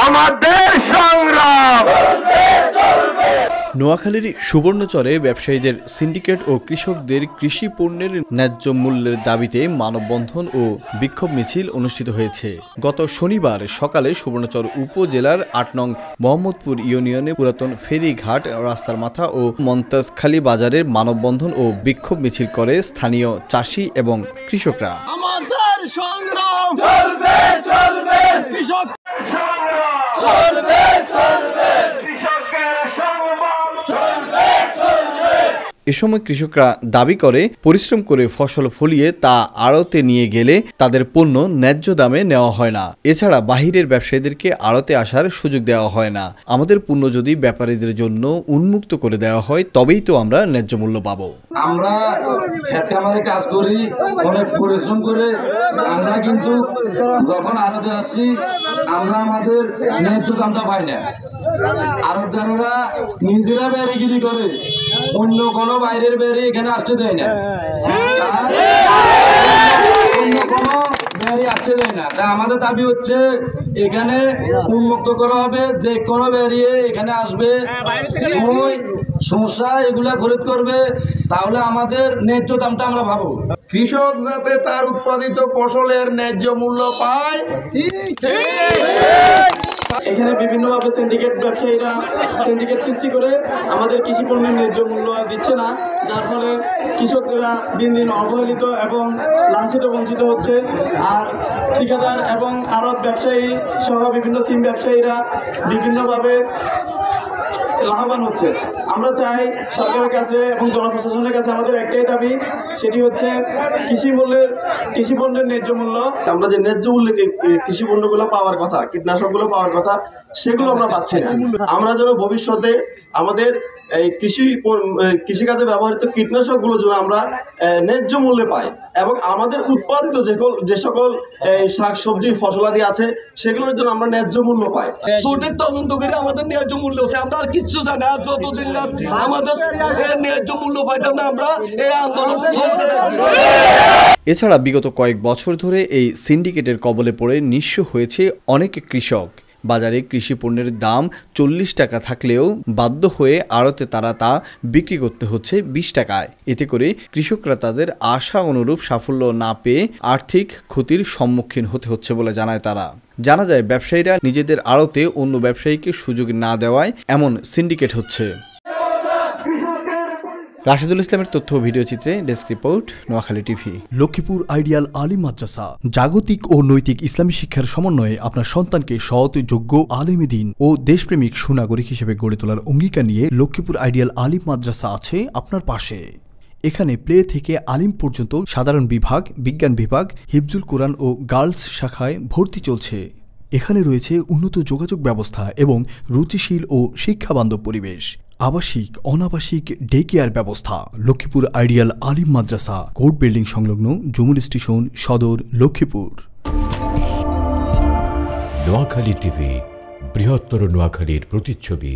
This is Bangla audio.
আমাদের সংগ্রাম। নোয়াখালীর সুবর্ণচরে ব্যবসায়ীদের সিন্ডিকেট ও কৃষকদের কৃষি পণ্যের ন্যায্য মূল্যের দাবিতে মানববন্ধন ও বিক্ষোভ মিছিল অনুষ্ঠিত হয়েছে। গত শনিবার সকালে সুবর্ণচর উপজেলার ৮ নং মোহাম্মদপুর ইউনিয়নে পুরাতন ফেরিঘাট রাস্তার মাথা ও মন্তাজখালী বাজারে মানববন্ধন ও বিক্ষোভ মিছিল করে স্থানীয় চাষি এবং কৃষকরা। আমাদের সংগ্রাম চলবে চলবে, কৃষক চলবে চলবে, কৃষকের সংগ্রাম চলবে চলবে। এ সময় কৃষকরা দাবি করে পরিশ্রম করে ফসল ফলিয়ে তা আড়তে নিয়ে গেলে তাদের পণ্য ন্যায্য দামে নেওয়া হয় না। এছাড়া বাহিরের ব্যবসায়ীদেরকে আড়তে আসার সুযোগ দেওয়া হয় না। আমাদের পণ্য যদি ব্যাপারীদের জন্য উন্মুক্ত করে দেওয়া হয় তবেই তো আমরা ন্যায্য মূল্য পাবো। আমরা ক্ষেত খামারে কাজ করি, অনেক পরিশ্রম করে আমরা, কিন্তু যখন আড়তে আসি আমরা আমাদের ন্যায্য দামটা পাই না। আড়তদাররা নিজেরা ব্যারিগিরি করে, অন্য কোনো বাইরের ব্যারি এখানে আসতে দেয় না, অন্য কোনো ব্যারি আসতে দেয় না। তা আমাদের দাবি হচ্ছে এখানে উন্মুক্ত করা হবে, যে কোনো ব্যারি এখানে আসবে, সমস্যা এগুলা খরিদ করবে, তাহলে আমাদের ন্যায্য দামটা আমরা পাবো। কৃষক যাতে তার উৎপাদিত ফসলের ন্যায্য মূল্য পায়। এখানে বিভিন্নভাবে ব্যবসায়ীরা সিন্ডিকেট সৃষ্টি করে আমাদের কৃষি পণ্যের ন্যায্য মূল্য দিচ্ছে না, যার ফলে কৃষকরা দিন দিন অবহেলিত এবং লাঞ্ছিত বঞ্চিত হচ্ছে। আর ঠিকাদার এবং আড়ত ব্যবসায়ী সহ বিভিন্ন সিম ব্যবসায়ীরা বিভিন্নভাবে লাভবান হচ্ছে। আমরা চাই সরকারের কাছে এবং জনপ্রশাসনের কাছে আমাদের একটাই দাবি, সেটি হচ্ছে কৃষি পণ্যের ন্যায্য মূল্য। আমরা যে ন্যায্য মূল্যে কৃষি পণ্যগুলো পাওয়ার কথা, কীটনাশকগুলো পাওয়ার কথা, সেগুলো আমরা পাচ্ছি না। আমরা যেন ভবিষ্যতে আমাদের এই কৃষিকাজে ব্যবহৃত কীটনাশকগুলো যেন আমরা ন্যায্য মূল্যে পাই, এবং আমাদের উৎপাদিত যে সকল শাক সবজি ফসলাদি আছে সেগুলোর জন্য আমরা ন্যায্য মূল্য পাই। সঠিক তদন্ত করে আমাদের ন্যায্য মূল্য হচ্ছে, আমরা আর কিচ্ছু জানি না। যতদিন আমাদের ন্যায্য মূল্য পাইতাম না, আমরা এই আন্দোলন চলতে থাকি। এছাড়া বিগত কয়েক বছর ধরে এই সিন্ডিকেটের কবলে পড়ে নিঃস্ব হয়েছে অনেক কৃষক। বাজারে কৃষি পণ্যের দাম 40 টাকা থাকলেও বাধ্য হয়ে আড়তে তারা তা বিক্রি করতে হচ্ছে 20 টাকায়। এতে করে কৃষকরা তাদের আশা অনুরূপ সাফল্য না পেয়ে আর্থিক ক্ষতির সম্মুখীন হতে হচ্ছে বলে জানায় তারা। জানা যায় ব্যবসায়ীরা নিজেদের আড়তে অন্য ব্যবসায়ীকে সুযোগ না দেওয়ায় এমন সিন্ডিকেট হচ্ছে। রাশেদুল ইসলামের তথ্য ও ভিডিও চিত্রে desk report, Noakhali TV. Lakshmipur ideal Alim Madrasa জাগতিক ও নৈতিক ইসলামী শিক্ষার সমন্বয়ে আপনার সন্তানকে সৎ, যোগ্য, আলেমে দ্বীন ও দেশপ্রেমিক সুনাগরিক হিসেবে গড়ে তোলার অঙ্গীকার নিয়ে লক্ষ্মীপুর আইডিয়াল আলিম মাদ্রাসা আছে আপনার পাশে। এখানে প্লে থেকে আলিম পর্যন্ত সাধারণ বিভাগ, বিজ্ঞান বিভাগ, হিফজুল কোরআন ও গার্লস শাখায় ভর্তি চলছে। এখানে রয়েছে উন্নত যোগাযোগ ব্যবস্থা এবং রুচিশীল ও শিক্ষাবান্ধব পরিবেশ। আবাসিক, অনাবাসিক ডে কেয়ার ব্যবস্থা। লক্ষ্মীপুর আইডিয়াল আলিম মাদ্রাসা, কোর্ট বিল্ডিং সংলগ্ন, জমুল স্টেশন, সদর, লক্ষ্মীপুর। নোয়াখালী টিভি, বৃহত্তর নোয়াখালীর প্রতিচ্ছবি।